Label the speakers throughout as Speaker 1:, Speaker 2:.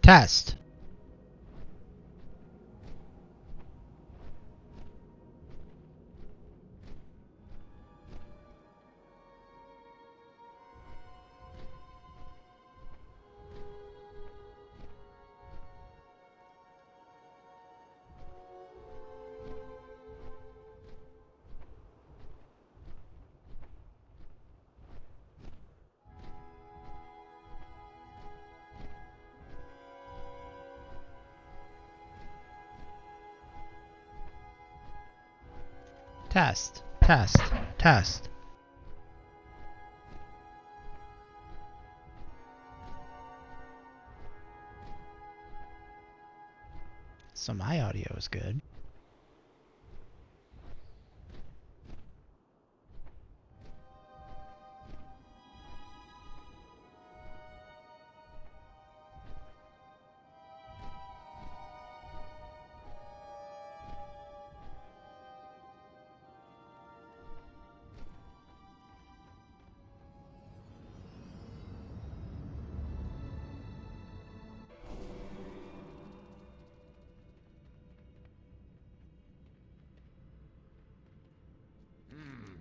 Speaker 1: Test. Test. Test. Test. So my audio is good.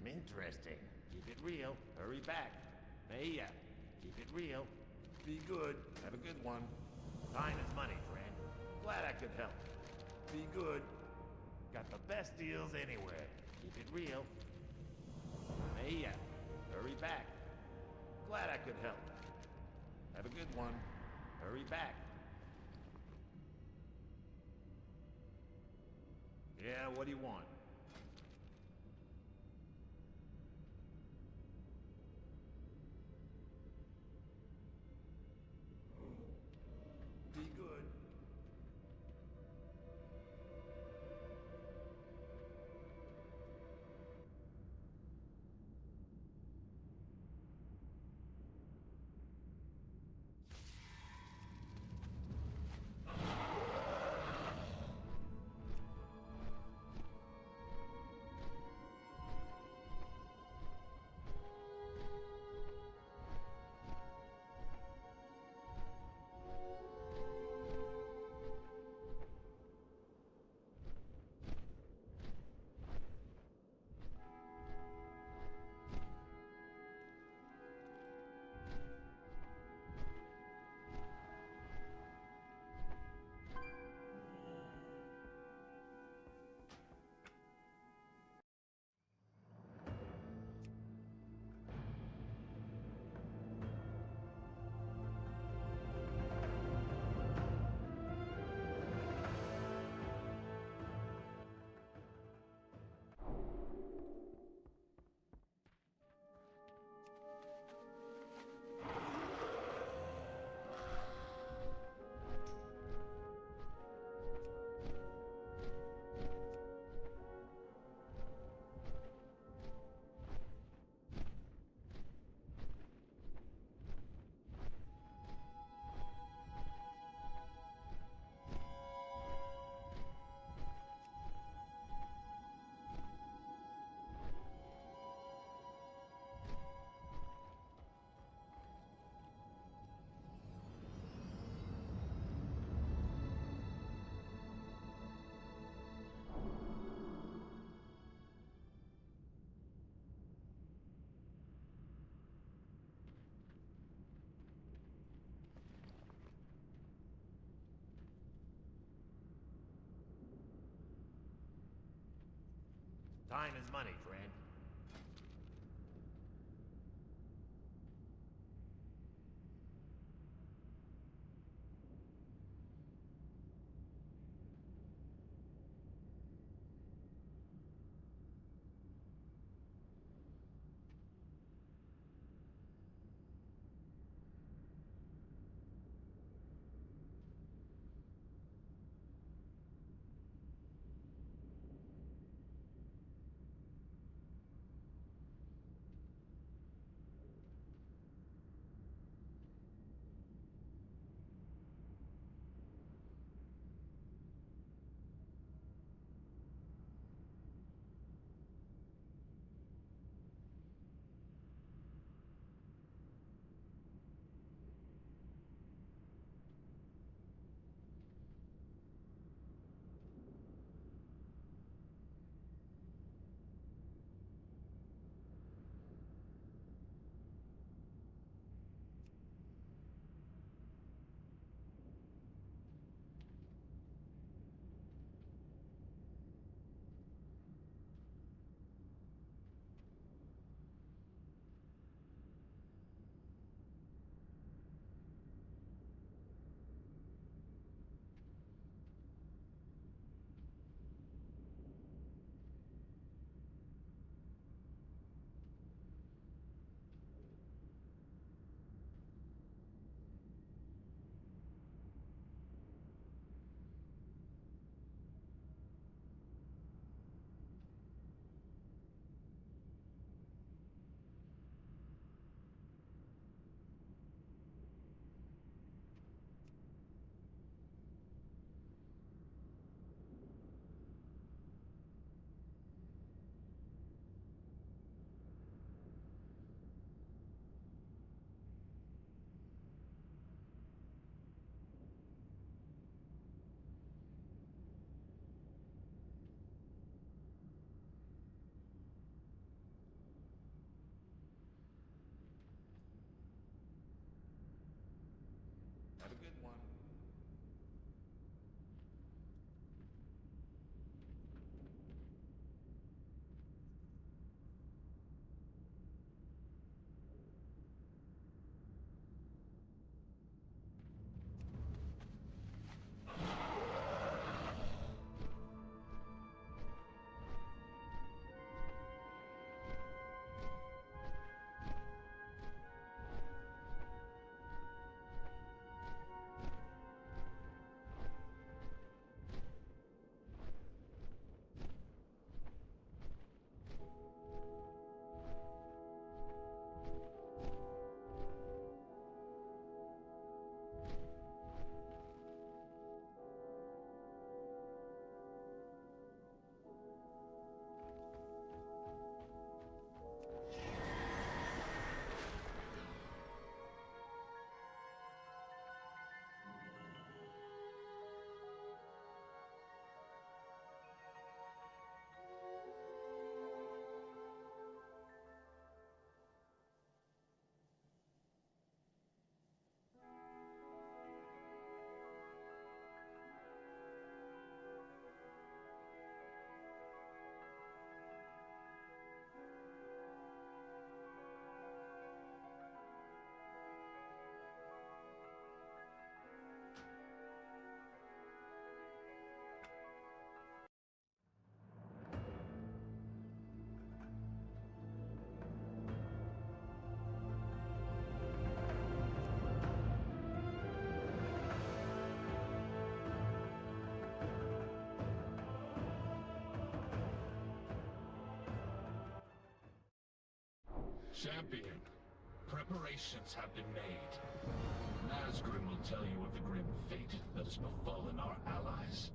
Speaker 2: Interesting. Keep it real. Hurry back. Hey, keep it real. Be good. Have a good one. Time is money, friend. Glad I could help. Be good. Got the best deals anywhere. Keep it real. Hey, hurry back. Glad I could help. Have a good one. Hurry back. Yeah, what do you want? Be good. Time is money, friend.
Speaker 3: Champion, preparations have been made. Nazgrim will tell you of the grim fate that has befallen our allies.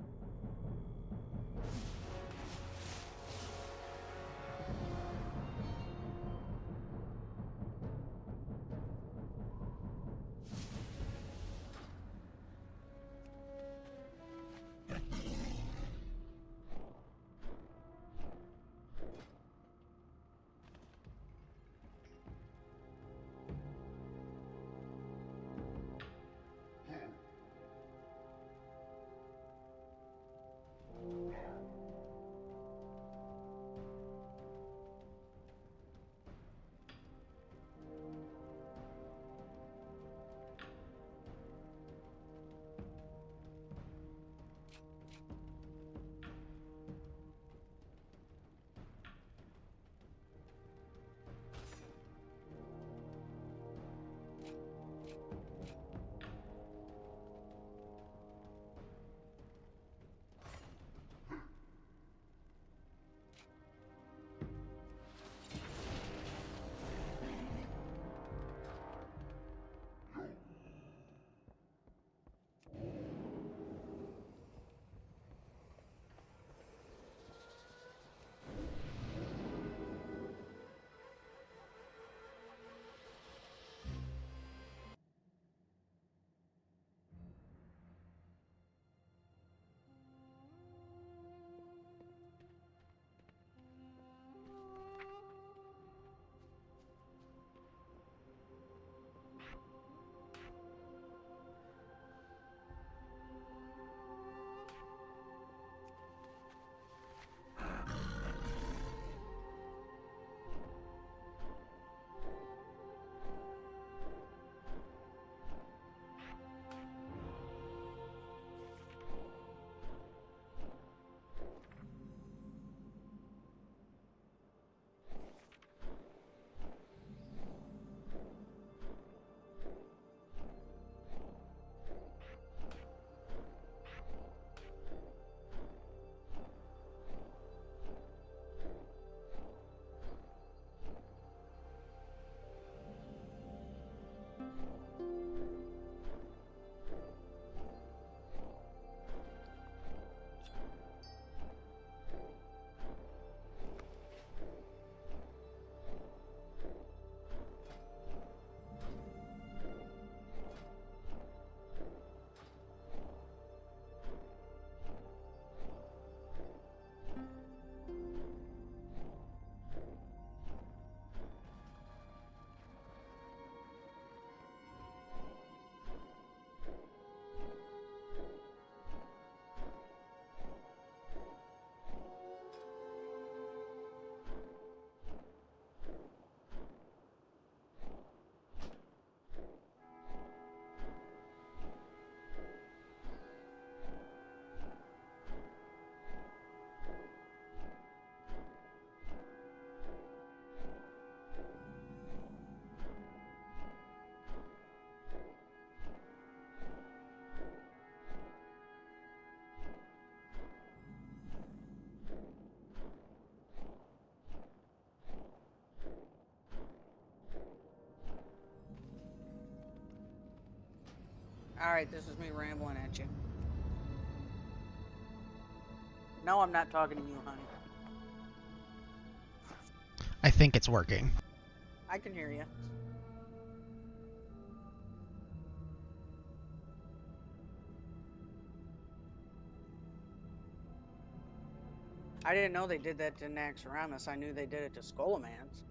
Speaker 4: Alright, this is me rambling at you. No, I'm not talking to you, honey.
Speaker 1: I think it's working.
Speaker 4: I can hear you. I didn't know they did that to Naxxramas. I knew they did it to Scholomance.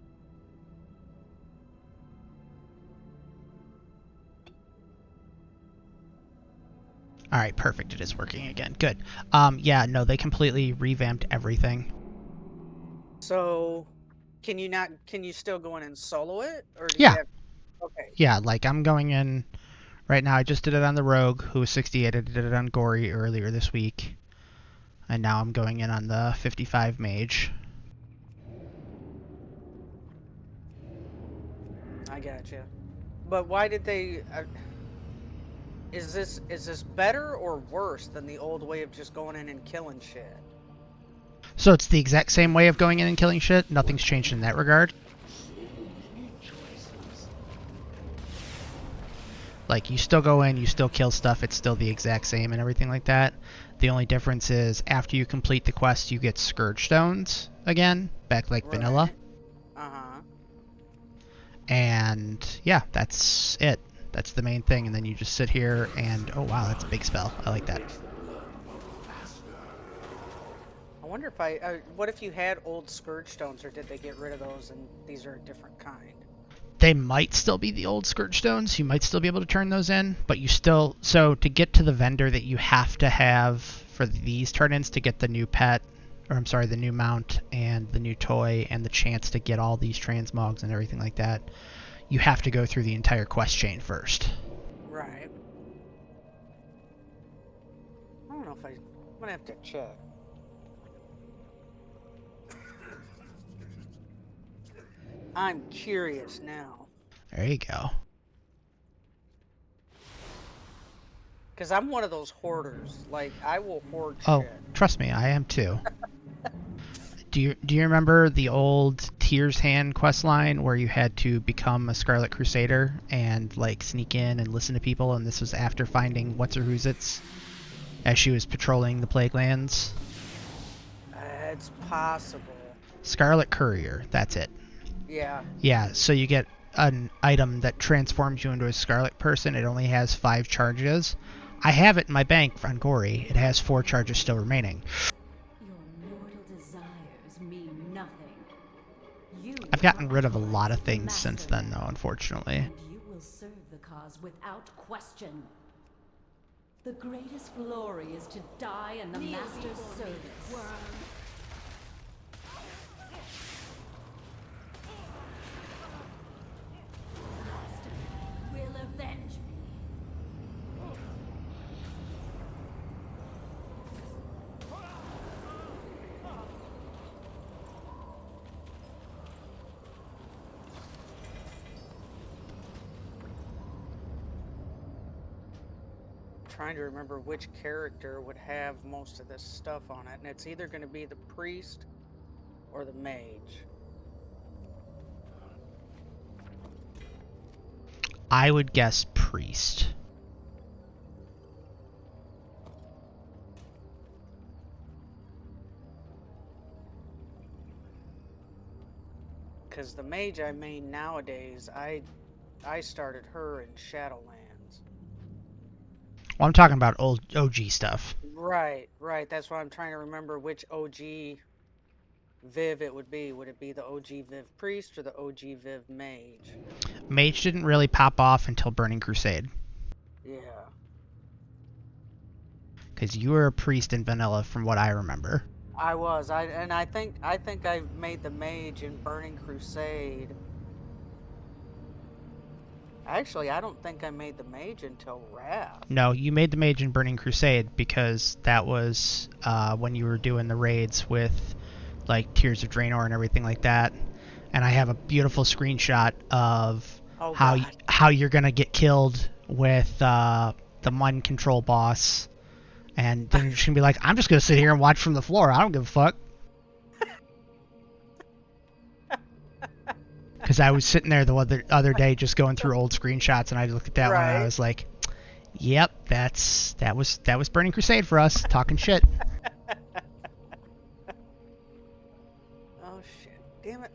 Speaker 1: All right, perfect. It is working again. Good. Yeah, no, they completely revamped everything.
Speaker 4: So, can you still go in and solo it? Or do
Speaker 1: Yeah.
Speaker 4: you have, okay.
Speaker 1: Yeah, like I'm going in right now. I just did it on the Rogue, who was 68. I did it on Gory earlier this week. And now I'm going in on the 55 Mage.
Speaker 4: I gotcha. But why did they... is this better or worse than the old way of just going in and killing shit?
Speaker 1: So it's the exact same way of going in and killing shit. Nothing's changed in that regard. Like, you still go in, you still kill stuff, it's still the exact same and everything like that. The only difference is after you complete the quest, you get Scourge Stones again, back like vanilla.
Speaker 4: Uh-huh.
Speaker 1: And yeah, that's it. That's the main thing. And then you just sit here and, oh wow, that's a big spell. I like that.
Speaker 4: I wonder if what if you had old Scourge Stones, or did they get rid of those and these are a different kind?
Speaker 1: They might still be the old Scourge Stones. You might still be able to turn those in, but you still... So to get to the vendor that you have to have for these turn-ins to get the new pet, or I'm sorry, the new mount and the new toy and the chance to get all these transmogs and everything like that, you have to go through the entire quest chain first.
Speaker 4: Right. I don't know if I'm gonna have to check. I'm curious now.
Speaker 1: There you go.
Speaker 4: Because I'm one of those hoarders. Like, I will hoard
Speaker 1: Oh,
Speaker 4: shit.
Speaker 1: trust me, I am too. Do you remember the old Tears Hand quest line where you had to become a Scarlet Crusader and like sneak in and listen to people, and this was after finding What's-Her-Who's-Its as she was patrolling the Plague Lands?
Speaker 4: It's possible.
Speaker 1: Scarlet Courier, that's it.
Speaker 4: Yeah.
Speaker 1: Yeah, so you get an item that transforms you into a Scarlet person. It only has 5 charges. I have it in my bank on Gory. It has 4 charges still remaining.
Speaker 5: Your mortal desires mean nothing.
Speaker 1: I've gotten rid of a lot of things since then, though, unfortunately.
Speaker 5: And you will serve the cause without question. The greatest glory is to die in the Master's service. Will avenge me.
Speaker 4: Trying to remember which character would have most of this stuff on it, and it's either going to be the priest or the mage.
Speaker 1: I would guess priest.
Speaker 4: Because the mage I main nowadays, I started her in Shadowlands.
Speaker 1: Well, I'm talking about old OG stuff.
Speaker 4: Right. That's why I'm trying to remember which OG Viv it would be. Would it be the OG Viv priest or the OG Viv mage?
Speaker 1: Mage didn't really pop off until Burning Crusade.
Speaker 4: Yeah.
Speaker 1: Because you were a priest in vanilla, from what I remember.
Speaker 4: I was. I think I made the mage in Burning Crusade. Actually, I don't think I made the mage until Wrath.
Speaker 1: No, you made the mage in Burning Crusade because that was when you were doing the raids with like Tears of Draenor and everything like that. And I have a beautiful screenshot of how you're gonna get killed with the mind control boss, and then you're just gonna be like, I'm just gonna sit here and watch from the floor. I don't give a fuck. Because I was sitting there the other day just going through old screenshots, and I looked at that one and I was like, "Yep, that was Burning Crusade for us, talking shit."
Speaker 4: Oh shit! Damn it!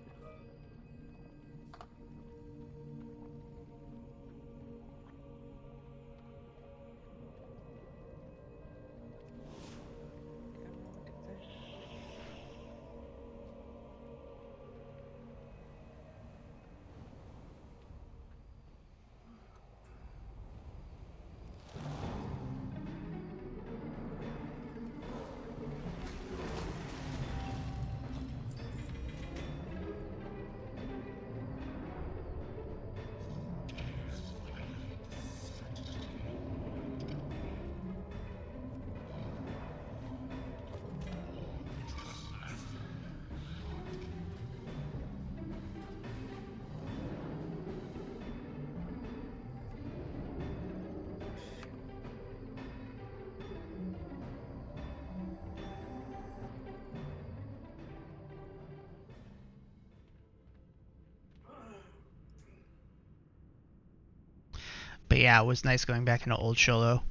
Speaker 1: But yeah, it was nice going back into old Sholo.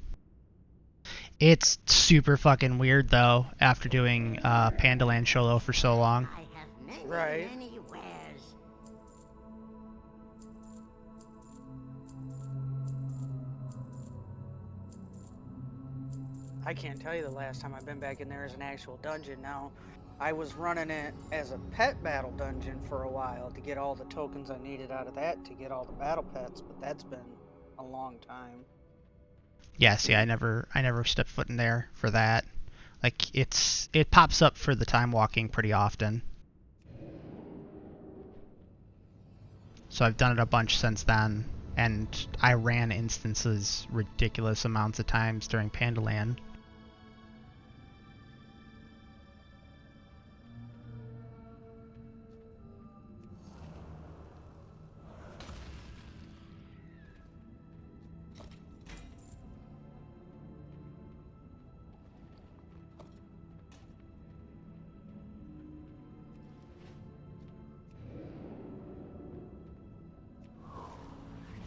Speaker 1: It's super fucking weird though after doing Pandaland Sholo for so long.
Speaker 6: I have many,
Speaker 4: Right.
Speaker 6: many wares.
Speaker 4: I can't tell you the last time I've been back in there as an actual dungeon. Now, I was running it as a pet battle dungeon for a while to get all the tokens I needed out of that to get all the battle pets, but that's been a long time.
Speaker 1: Yeah, see, I never stepped foot in there for that. Like it pops up for the time walking pretty often. So I've done it a bunch since then, and I ran instances ridiculous amounts of times during Pandaland.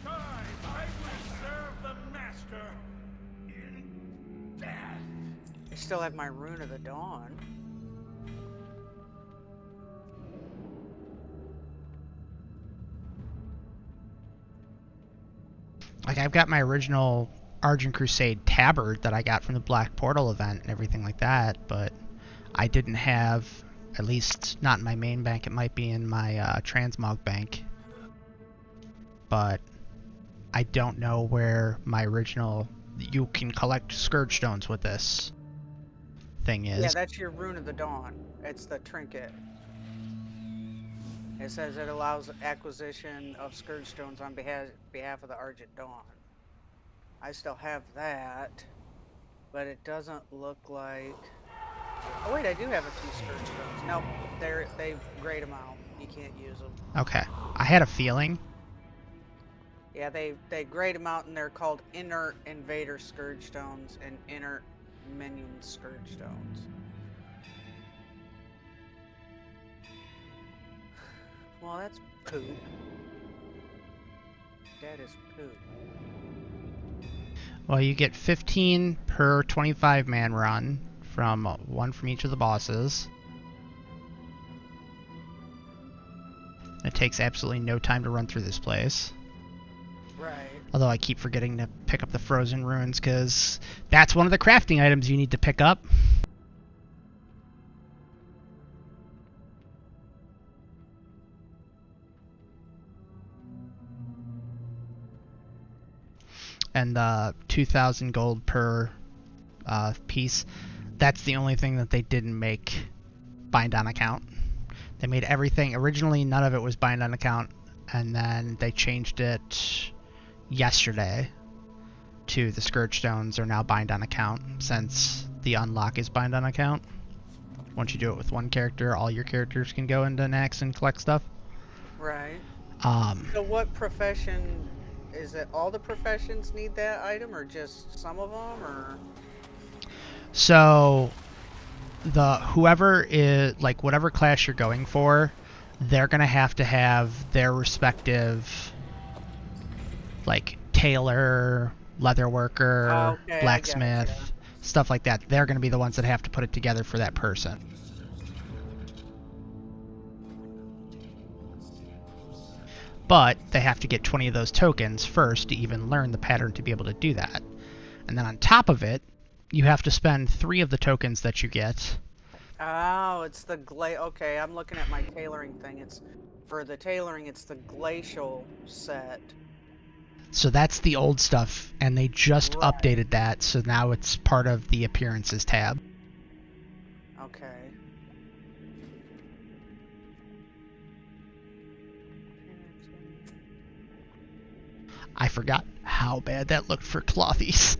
Speaker 2: I will serve the master in death.
Speaker 4: I still have my Rune of the Dawn.
Speaker 1: Like, I've got my original Argent Crusade tabard that I got from the Black Portal event and everything like that, but I didn't have, at least not in my main bank, it might be in my transmog bank, but I don't know where my original, you can collect Scourge Stones with this thing is.
Speaker 4: Yeah, that's your Rune of the Dawn. It's the trinket. It says it allows acquisition of Scourge Stones on behalf of the Argent Dawn. I still have that, but it doesn't look like... Oh wait, I do have a few Scourge Stones. Nope, they've grayed them out. You can't use them.
Speaker 1: Okay, I had a feeling.
Speaker 4: Yeah, they grayed them out, and they're called Inert Invader Scourge Stones and Inert Minion Scourge Stones. Well, that's poop. That is poop.
Speaker 1: Well, you get 15 per 25-man run, from one from each of the bosses. It takes absolutely no time to run through this place.
Speaker 4: Right.
Speaker 1: Although I keep forgetting to pick up the frozen runes, because that's one of the crafting items you need to pick up. And 2,000 gold per piece. That's the only thing that they didn't make bind on account. They made everything, originally none of it was bind on account, and then they changed it yesterday to the Scourge Stones are now bind on account, since the unlock is bind on account. Once you do it with one character, all your characters can go into Nax and collect stuff.
Speaker 4: Right.
Speaker 1: Um,
Speaker 4: So what profession... Is it all the professions need that item, or just some of them, or...
Speaker 1: So, whoever is, like, whatever class you're going for, they're gonna have their respective, like, tailor, leather worker,
Speaker 4: Okay, I
Speaker 1: blacksmith,
Speaker 4: gotcha.
Speaker 1: stuff like that. They're gonna be the ones that have to put it together for that person. But they have to get 20 of those tokens first to even learn the pattern to be able to do that. And then on top of it, you have to spend 3 of the tokens that you get.
Speaker 4: Oh, it's the Okay, I'm looking at my tailoring thing. It's for the tailoring. It's the glacial set.
Speaker 1: So that's the old stuff, and they just
Speaker 4: Right.
Speaker 1: updated that, so now it's part of the appearances tab.
Speaker 4: Okay.
Speaker 1: I forgot how bad that looked for clothies.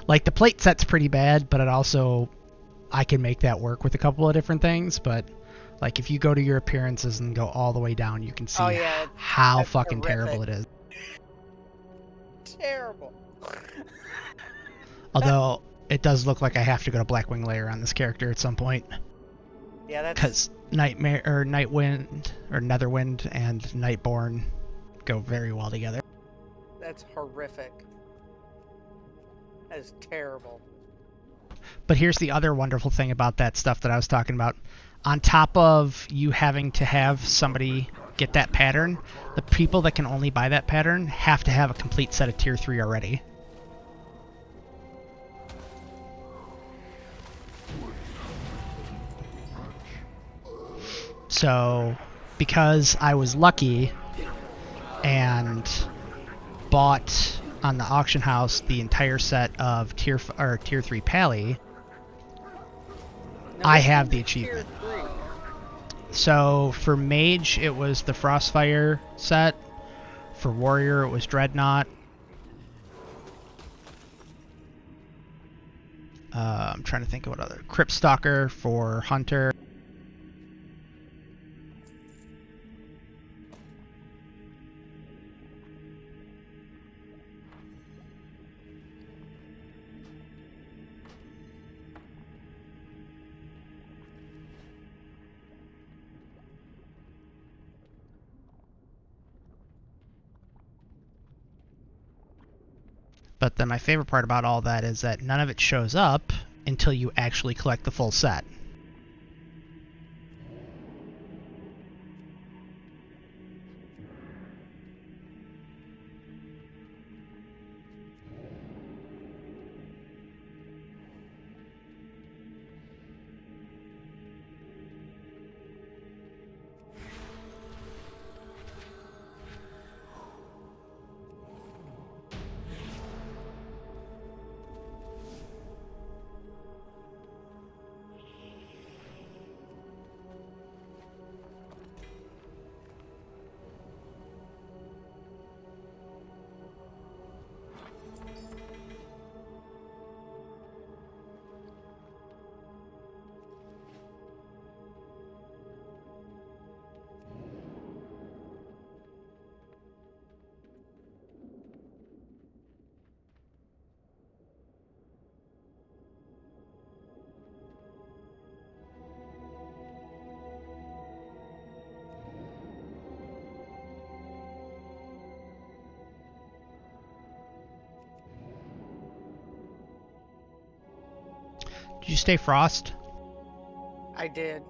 Speaker 1: Like, the plate set's pretty bad, but I can make that work with a couple of different things, but like, if you go to your appearances and go all the way down, you can see
Speaker 4: Oh, yeah,
Speaker 1: how
Speaker 4: that's
Speaker 1: fucking terrible
Speaker 4: horrific.
Speaker 1: it is.
Speaker 4: Terrible.
Speaker 1: Although, it does look like I have to go to Blackwing Lair on this character at some point,
Speaker 4: Yeah, that's...
Speaker 1: because Nightwind, or Netherwind, and Nightborn go very well together.
Speaker 4: That's horrific. That is terrible.
Speaker 1: But here's the other wonderful thing about that stuff that I was talking about. On top of you having to have somebody get that pattern, the people that can only buy that pattern have to have a complete set of tier 3 already. So, because I was lucky and bought on the auction house the entire set of tier 3 Pally,
Speaker 4: Now,
Speaker 1: I
Speaker 4: which
Speaker 1: have
Speaker 4: one
Speaker 1: the
Speaker 4: is tier
Speaker 1: achievement.
Speaker 4: 3?
Speaker 1: So for Mage, it was the Frostfire set. For Warrior, it was Dreadnought. I'm trying to think of what other. Crypt Stalker for Hunter. But then my favorite part about all that is that none of it shows up until you actually collect the full set. Did you stay Frost?
Speaker 4: I did.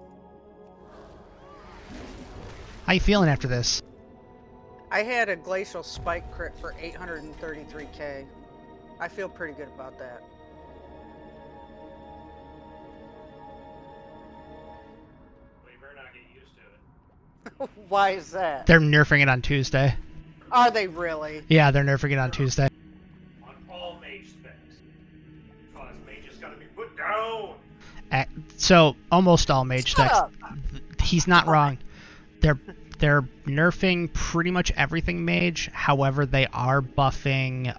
Speaker 1: How you feeling after this?
Speaker 4: I had a Glacial Spike crit for 833k. I feel pretty good about that.
Speaker 6: Well, you better not get used to it.
Speaker 4: Why is that?
Speaker 1: They're nerfing it on Tuesday.
Speaker 4: Are they really?
Speaker 1: Yeah, they're nerfing it on Tuesday.
Speaker 6: On all mage specs. Because mages gotta be put down.
Speaker 1: So almost all mage
Speaker 4: Shut
Speaker 1: decks.
Speaker 4: up.
Speaker 1: He's not wrong. They're nerfing pretty much everything mage. However, they are buffing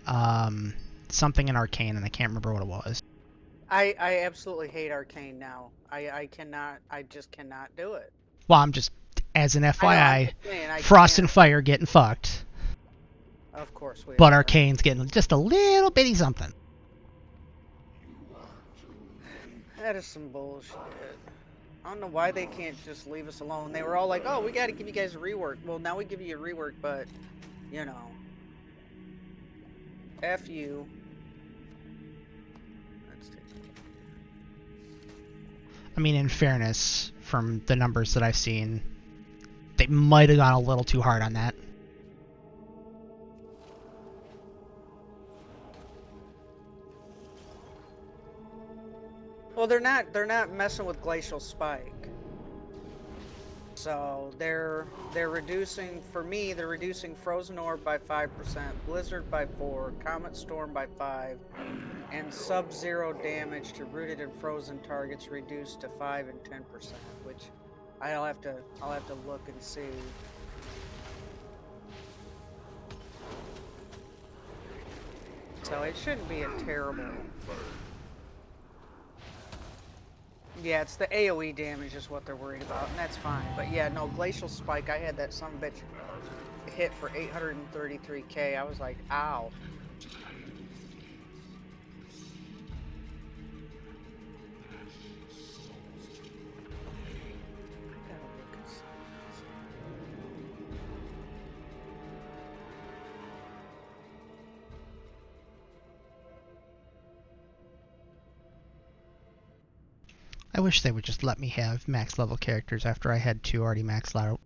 Speaker 1: something in Arcane, and I can't remember what it was.
Speaker 4: I absolutely hate Arcane now. I just cannot do it.
Speaker 1: Well, I'm just, as an
Speaker 4: I
Speaker 1: FYI,
Speaker 4: know, I
Speaker 1: Frost
Speaker 4: can't.
Speaker 1: and Fire getting fucked,
Speaker 4: Of course we
Speaker 1: but
Speaker 4: are.
Speaker 1: Arcane's getting just a little bitty something.
Speaker 4: That is some bullshit. I don't know why they can't just leave us alone. They were all like, oh, we gotta give you guys a rework. Well, now we give you a rework, but, you know. F you. Let's take
Speaker 1: I mean, in fairness, from the numbers that I've seen, they might have gone a little too hard on that.
Speaker 4: Well, they're not messing with Glacial Spike. So they're reducing, for me, they're reducing Frozen Orb by 5%, Blizzard by 4, Comet Storm by 5, and Sub-Zero damage to rooted and frozen targets reduced to 5 and 10%, which I'll have to look and see. So it shouldn't be a terrible. Yeah, it's the AoE damage is what they're worried about, and that's fine. But yeah, no, Glacial Spike, I had that son of a bitch hit for 833k. I was like, ow. I gotta look at something.
Speaker 1: I wish they would just let me have max level characters after I had 2 already maxed out.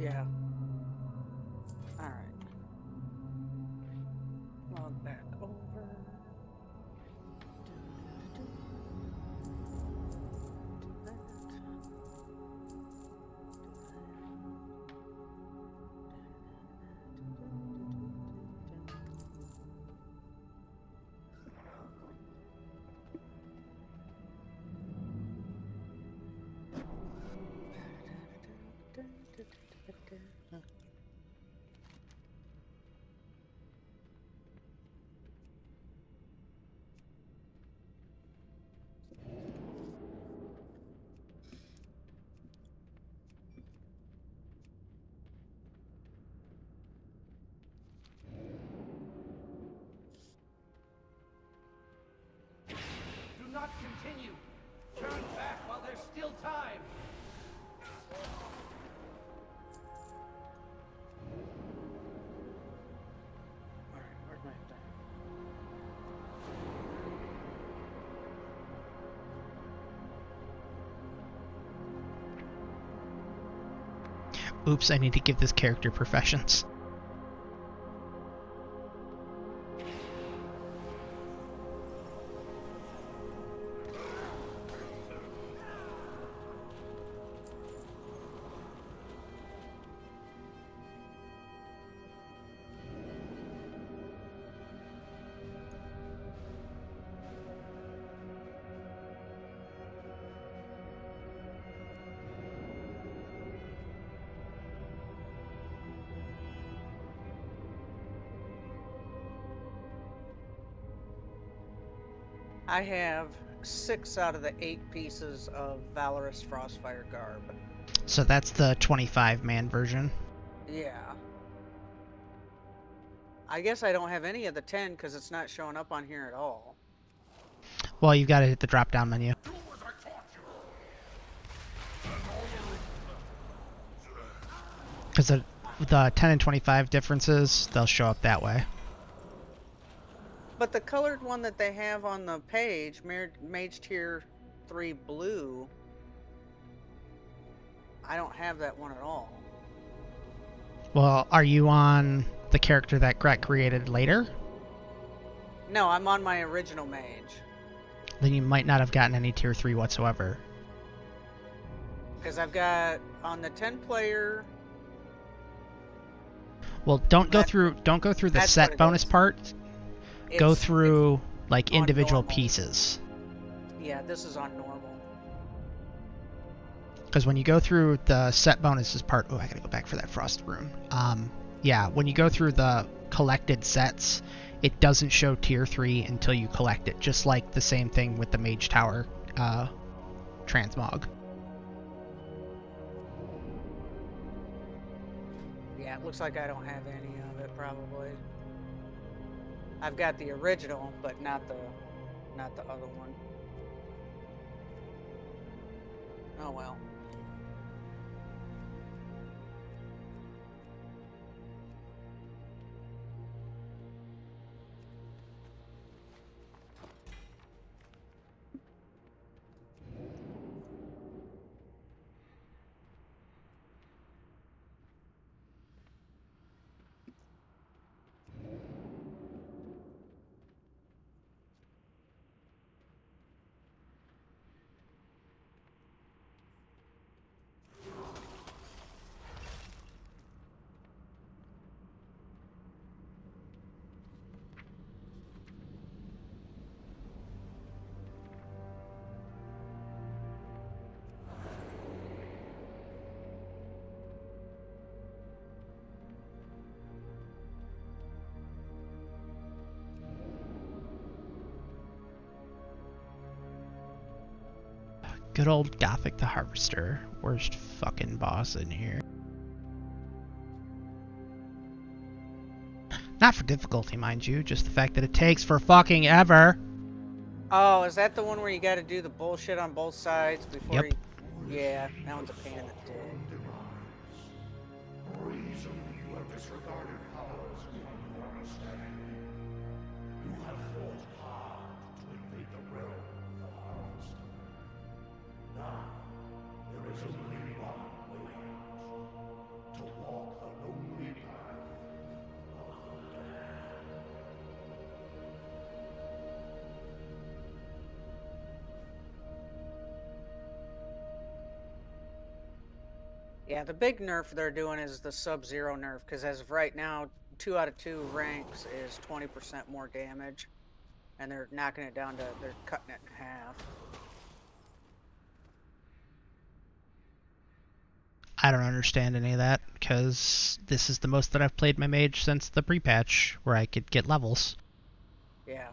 Speaker 4: Yeah. Alright. Log back over. Do that.
Speaker 2: Do not continue. Turn back while there's still time.
Speaker 4: Alright, where's my thing?
Speaker 1: Oops, I need to give this character professions.
Speaker 4: I have 6 out of the 8 pieces of Valorous Frostfire garb.
Speaker 1: So that's the 25-man version.
Speaker 4: Yeah. I guess I don't have any of the 10 because it's not showing up on here at all.
Speaker 1: Well, you've got to hit the drop-down menu. Because the 10 and 25 differences, they'll show up that way.
Speaker 4: But the colored one that they have on the page, Mage Tier 3 Blue, I don't have that one at all.
Speaker 1: Well, are you on the character that got created later?
Speaker 4: No, I'm on my original Mage.
Speaker 1: Then you might not have gotten any Tier 3 whatsoever.
Speaker 4: Because I've got, on the 10 player...
Speaker 1: Well, don't go through the
Speaker 4: that's what
Speaker 1: set
Speaker 4: it
Speaker 1: bonus
Speaker 4: is.
Speaker 1: part. Go
Speaker 4: it's
Speaker 1: through like
Speaker 4: on
Speaker 1: individual
Speaker 4: normal.
Speaker 1: pieces.
Speaker 4: Yeah, this is on normal.
Speaker 1: Because when you go through the set bonuses part, oh, I gotta go back for that frost rune. Yeah, when you go through the collected sets, it doesn't show tier 3 until you collect it. Just like the same thing with the Mage Tower transmog.
Speaker 4: Yeah, it looks like I don't have any of it, probably. I've got the original, but not the other one. Oh well.
Speaker 1: Good old Gothic the Harvester. Worst fucking boss in here. Not for difficulty, mind you, just the fact that it takes for fucking ever.
Speaker 4: Oh, is that the one where you got to do the bullshit on both sides before
Speaker 1: Yep.
Speaker 4: you... Yeah, that one's a pain in the dick. Yeah, the big nerf they're doing is the Sub-Zero nerf, because as of right now, 2 out of 2 ranks is 20% more damage, and they're knocking it down to, they're cutting it in half.
Speaker 1: I don't understand any of that, because this is the most that I've played my mage since the pre-patch, where I could get levels.
Speaker 4: Yeah.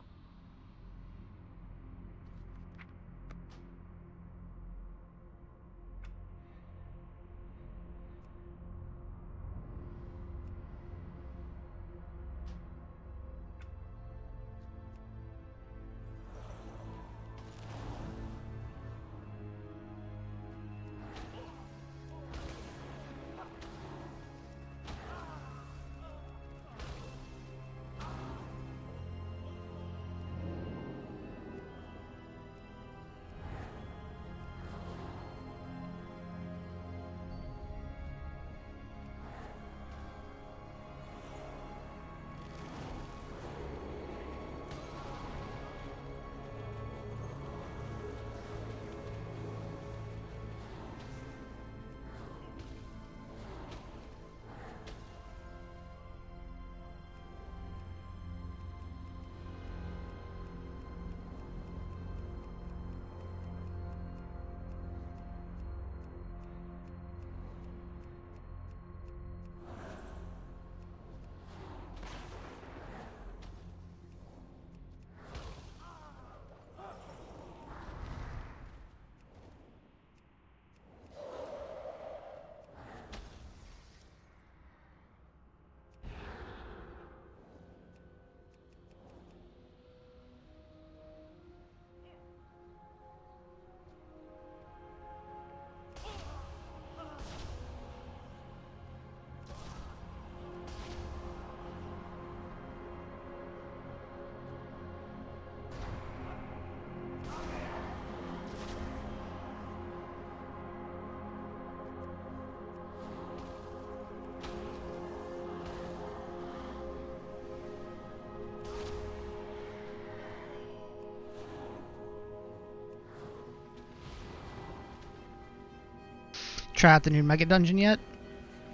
Speaker 1: Try out the new Mega Dungeon yet?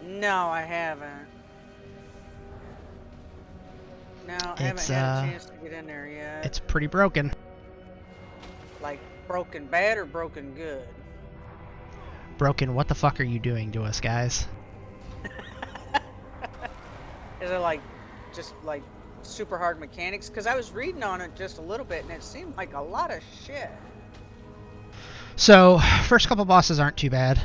Speaker 4: No, I haven't. No, I haven't
Speaker 1: It's,
Speaker 4: had a chance to get in there yet.
Speaker 1: It's pretty broken.
Speaker 4: Like, broken bad or broken good?
Speaker 1: Broken, what the fuck are you doing to us, guys?
Speaker 4: Is it like, just like, super hard mechanics? Because I was reading on it just a little bit, and it seemed like a lot of shit.
Speaker 1: So, first couple bosses aren't too bad.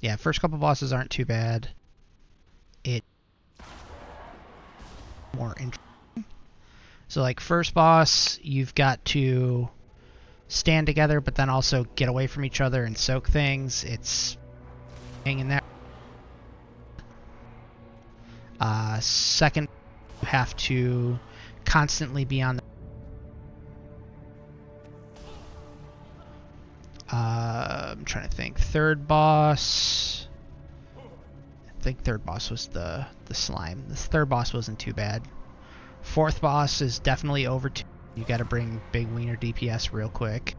Speaker 1: Yeah, first couple bosses aren't too bad. It more interesting. So, like, first boss, you've got to stand together, but then also get away from each other and soak things. It's hanging there. Second, you have to constantly be on the I'm trying to think. Third boss. I think third boss was the slime. This third boss wasn't too bad. Fourth boss is definitely over 2. You got to bring Big Wiener DPS real quick,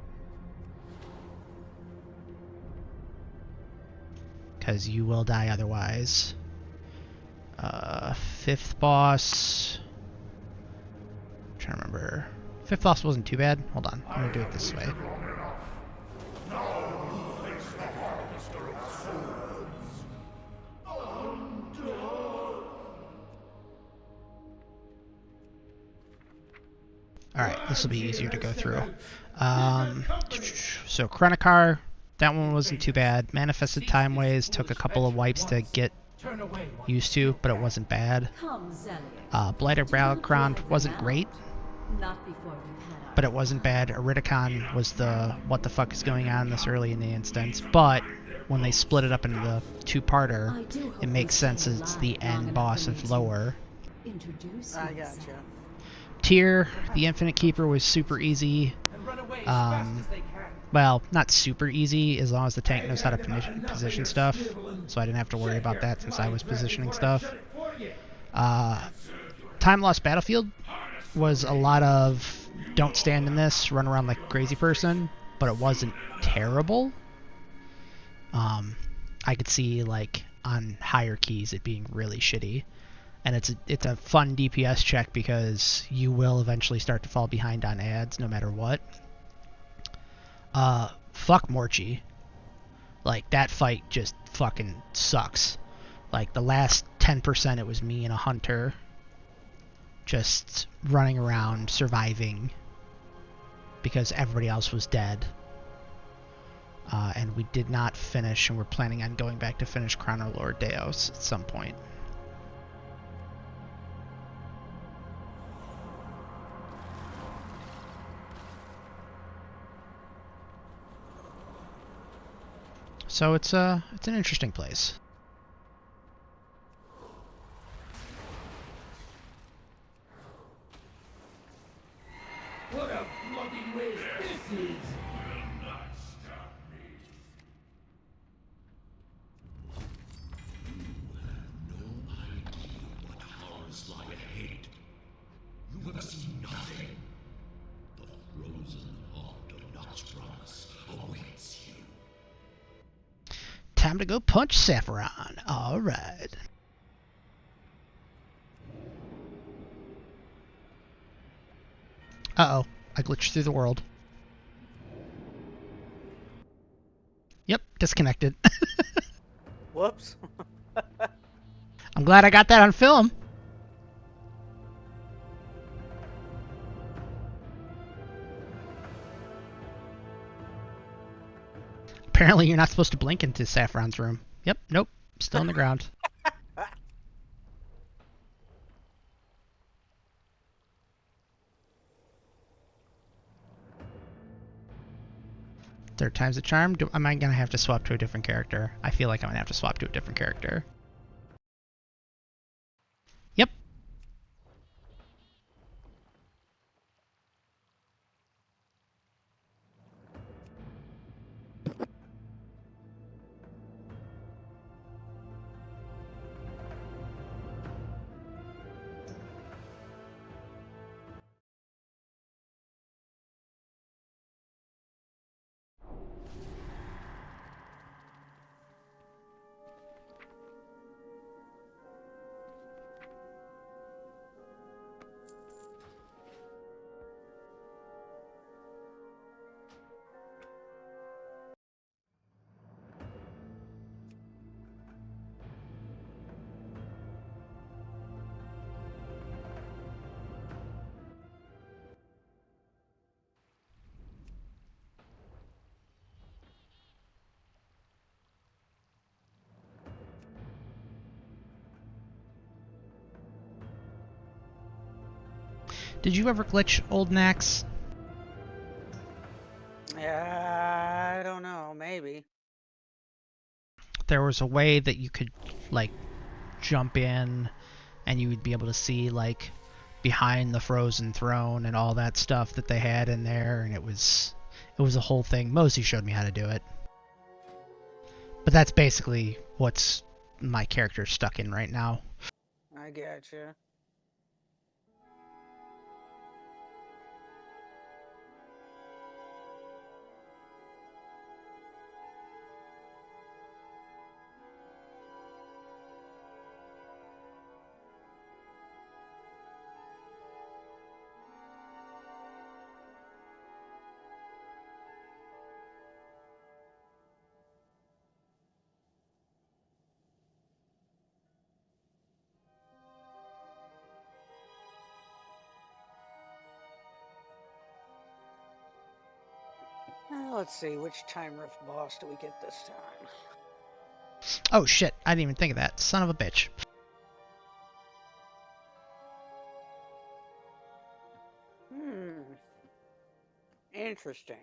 Speaker 1: because you will die otherwise. Fifth boss. I'm trying to remember. Fifth boss wasn't too bad. Hold on. I'm gonna do it this way. Alright, this will be easier to go through. So Chronocar, that one wasn't too bad. Manifested Timeways took a couple of wipes to get used to, but it wasn't bad. Blighted Battlecrown wasn't great, but it wasn't bad. Iridicon was the what the fuck is going on this early in the instance, but when they split it up into the two-parter, it makes sense it's the end boss of lower.
Speaker 4: I gotcha.
Speaker 1: Tyr, the Infinite Keeper, was super easy. Well, not super easy, as long as the tank knows how to position stuff, so I didn't have to worry about that since I was positioning stuff. Time Lost Battlefield was a lot of don't stand in this, run around like a crazy person. but it wasn't terrible. I could see like on higher keys it being really shitty, and it's a fun DPS check because you will eventually start to fall behind on ads no matter what. Fuck Morchi. Like, that fight just fucking sucks. Like, the last 10% it was me and a hunter just running around surviving because everybody else was dead. And we did not finish, and we're planning on going back to finish Chronolore Deus at some point. So it's an interesting place.
Speaker 3: What a bloody waste this is! Will not stop me. You have no idea what horrors lie ahead. You have seen nothing. The frozen heart of Noxbramas awaits you.
Speaker 1: Time to go punch Sapphiron. Alright. Uh-oh. I glitched through the world. Yep, disconnected.
Speaker 4: Whoops.
Speaker 1: I'm glad I got that on film. Apparently you're not supposed to blink into Sapphiron's room. Yep, nope. Still on the ground. Third time's a charm. Am I going to have to swap to a different character? I feel like I'm going to have to swap to a different character. Yep. Did you ever glitch Old Nax?
Speaker 4: I don't know. Maybe.
Speaker 1: There was a way that you could, like, jump in and you would be able to see, like, behind the frozen throne and all that stuff that they had in there, and it was a whole thing. Mosey showed me how to do it. But that's basically what's my character stuck in right now.
Speaker 4: I gotcha. Let's see, which Time Rift boss do we get this time?
Speaker 1: Oh shit, I didn't even think of that. Son of a bitch.
Speaker 4: Interesting.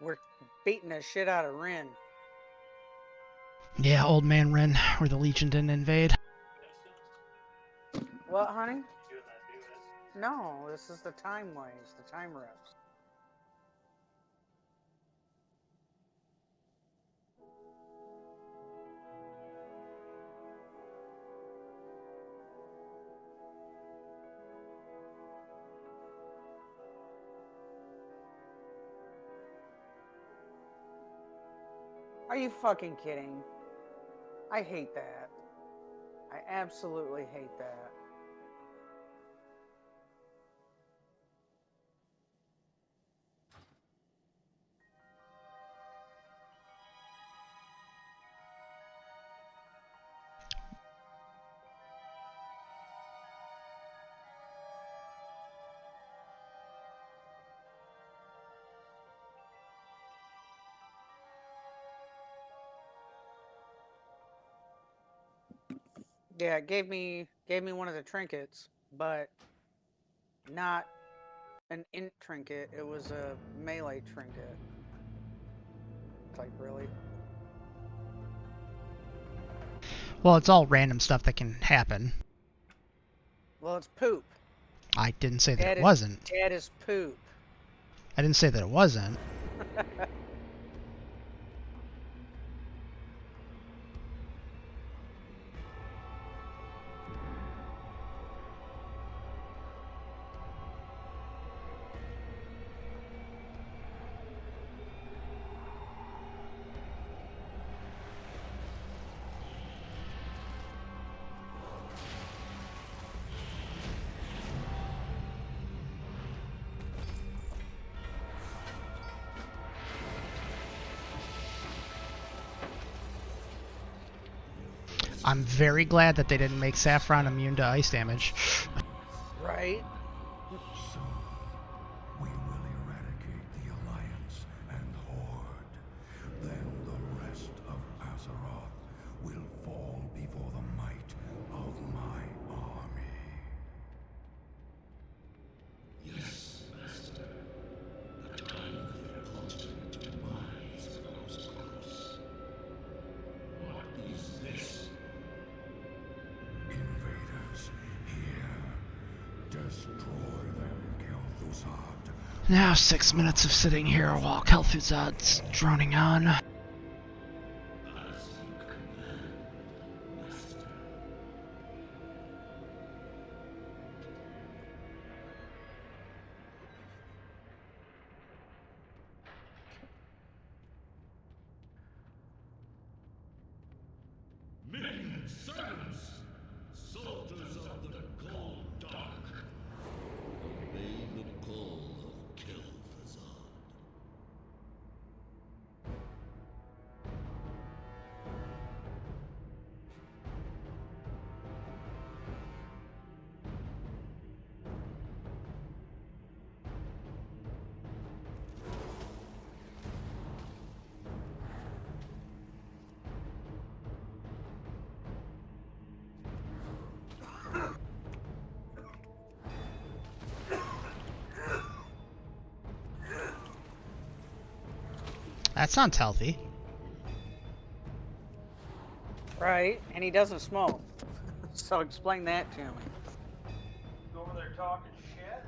Speaker 4: We're beating the shit out of Rin.
Speaker 1: Yeah, Old Man Rin, where the Legion didn't invade.
Speaker 4: What, honey?
Speaker 6: Doing that new S.
Speaker 4: No, this is the time ways, the time reps. Are you fucking kidding? I hate that. I absolutely hate that. Yeah, it gave me one of the trinkets, but not an int trinket. It was a melee trinket. It's like, really?
Speaker 1: Well, it's all random stuff that can happen.
Speaker 4: Well, it's poop.
Speaker 1: I didn't say that it wasn't.
Speaker 4: That is poop.
Speaker 1: I didn't say that it wasn't. I'm very glad that they didn't make Saffron immune to ice damage.
Speaker 4: Right?
Speaker 3: Soon, we will eradicate the Alliance and Horde. Then the rest of Azeroth will fall before the might of my army. Yes, Master. The time of their ultimate demise grows close. What is this? Invaders, here. Destroy them, Kel'Thuzad.
Speaker 1: Now 6 minutes of sitting here while Kel'Thuzad's droning on.
Speaker 3: As you command, Master. Men, servants, soldiers of the Gold Dark, obey the call of Kel'Thuzad.
Speaker 1: That sounds healthy.
Speaker 4: Right? And he doesn't smoke. So explain that to me.
Speaker 6: You over there talking shit?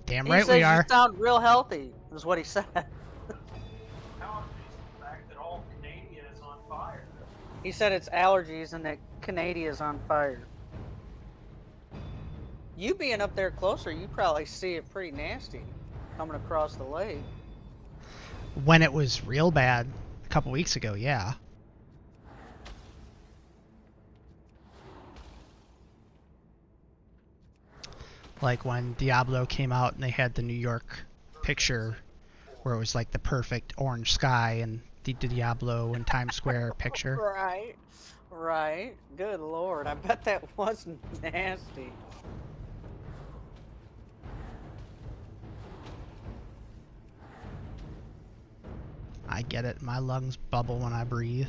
Speaker 1: Damn
Speaker 4: He
Speaker 1: right
Speaker 4: says
Speaker 1: we are.
Speaker 4: you sound real healthy, is what he said.
Speaker 6: How is the fact that all Canadian is on fire?
Speaker 4: He said it's allergies and that Canada is on fire. You being up there closer, you probably see it pretty nasty coming across the lake.
Speaker 1: When it was real bad a couple weeks ago, yeah. Like when Diablo came out and they had the New York picture where it was like the perfect orange sky and the Diablo and Times Square picture.
Speaker 4: Right. Right. Good lord. I bet that was nasty.
Speaker 1: I get it. My lungs bubble when I breathe.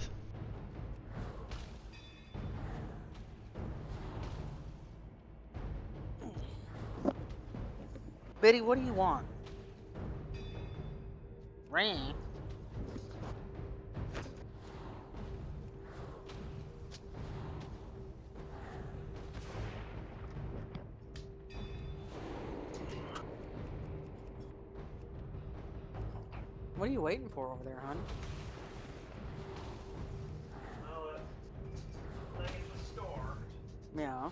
Speaker 4: Biddy, what do you want? Rain. What are you waiting for over there, hon?
Speaker 6: Well, thing at the store.
Speaker 4: Yeah.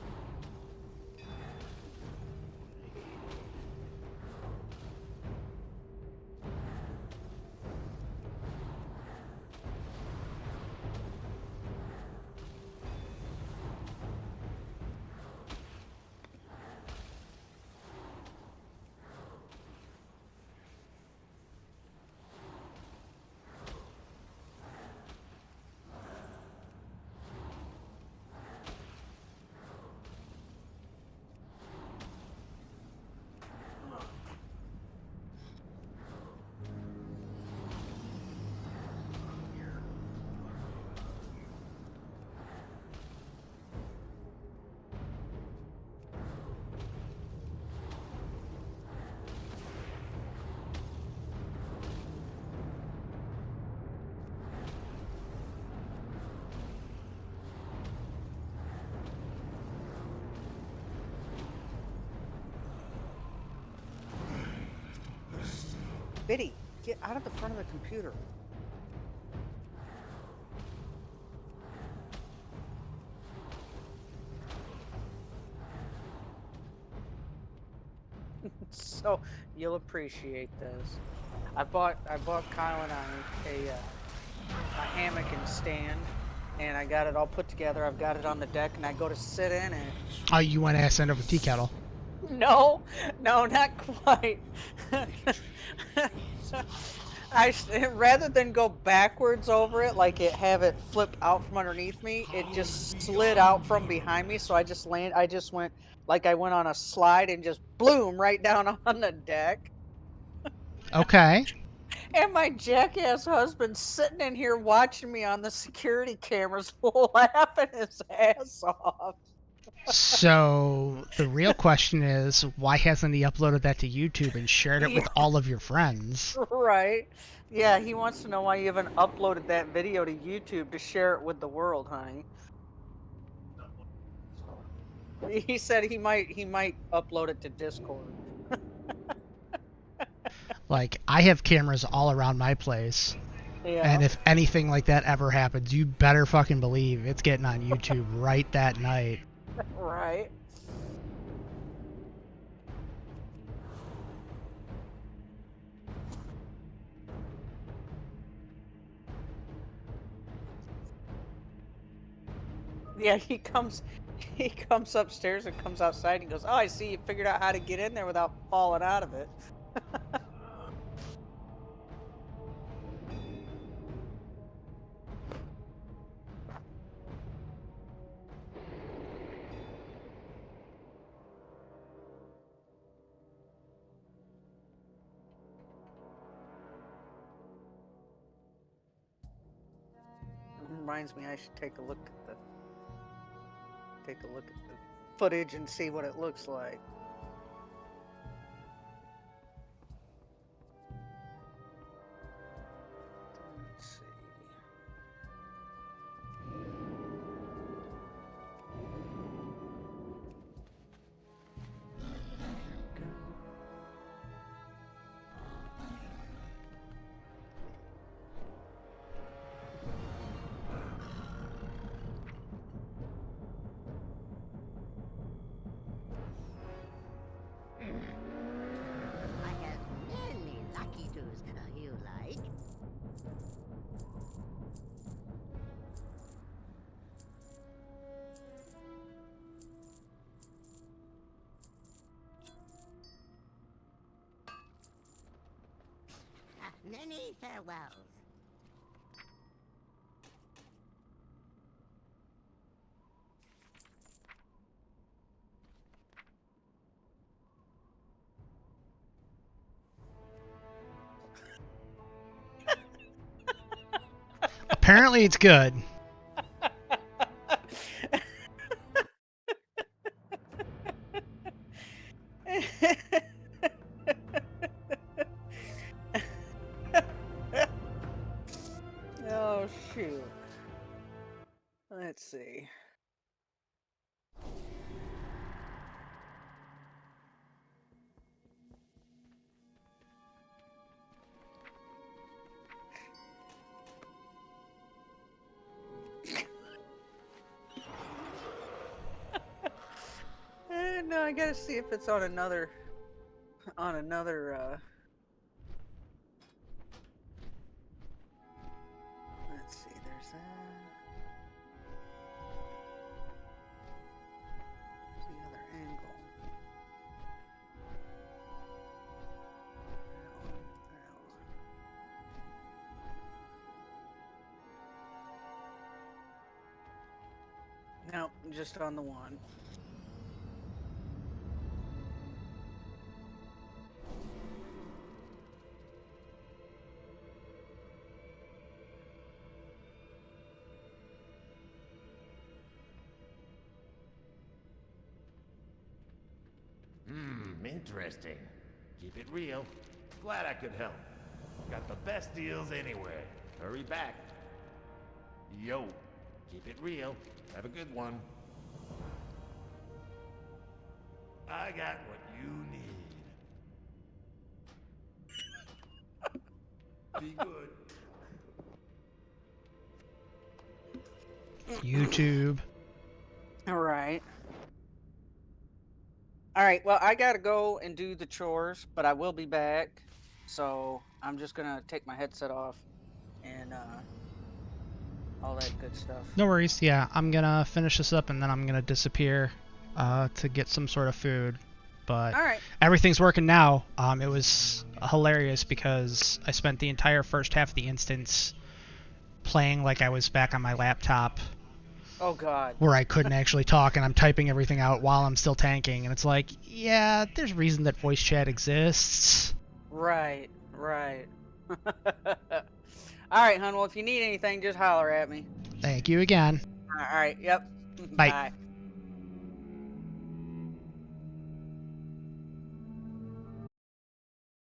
Speaker 4: Biddy, get out of the front of the computer. So you'll appreciate this. I bought Kyle and I a hammock and stand, and I got it all put together. I've got it on the deck, and I go to sit in it.
Speaker 1: Oh, you went ass end over tea kettle.
Speaker 4: No, not quite. Rather than go backwards over it, like have it flip out from underneath me, it just slid out from behind me. So I just went like I went on a slide and just bloom right down on the deck.
Speaker 1: Okay.
Speaker 4: And my jackass husband's sitting in here watching me on the security cameras, laughing his ass off.
Speaker 1: So the real question is, why hasn't he uploaded that to YouTube and shared it with all of your friends?
Speaker 4: Right. Yeah, he wants to know why you even uploaded that video to YouTube to share it with the world, honey. He said he might upload it to Discord.
Speaker 1: Like, I have cameras all around my place.
Speaker 4: Yeah.
Speaker 1: And if anything like that ever happens, you better fucking believe it's getting on YouTube right that night.
Speaker 4: Right. Yeah, he comes upstairs and comes outside and goes, "Oh, I see you figured out how to get in there without falling out of it." Reminds me I should take a look at the footage and see what it looks like. Let's see.
Speaker 7: I have many lucky doos you like. Many farewells.
Speaker 1: Apparently it's good.
Speaker 4: Oh, shoot. Let's see. I gotta see if it's on another. Let's see. There's that. There's the other angle. That one. No, just on the one.
Speaker 2: Interesting. Keep it real. Glad I could help. Got the best deals anywhere. Hurry back. Yo, keep it real. Have a good one. I got what you need. Be good.
Speaker 1: YouTube.
Speaker 4: All right. All right. Well, I gotta go and do the chores, but I will be back. So I'm just gonna take my headset off and all that good stuff.
Speaker 1: No worries. Yeah, I'm gonna finish this up and then I'm gonna disappear to get some sort of food. But
Speaker 4: All right.
Speaker 1: everything's working now. It was hilarious because I spent the entire first half of the instance playing like I was back on my laptop,
Speaker 4: Oh God.
Speaker 1: where I couldn't actually talk, and I'm typing everything out while I'm still tanking, and it's like, yeah, there's a reason that voice chat exists.
Speaker 4: Right. Right. All right, hon. Well, if you need anything, just holler at me.
Speaker 1: Thank you again.
Speaker 4: All right. Yep.
Speaker 1: Bye.
Speaker 4: Bye.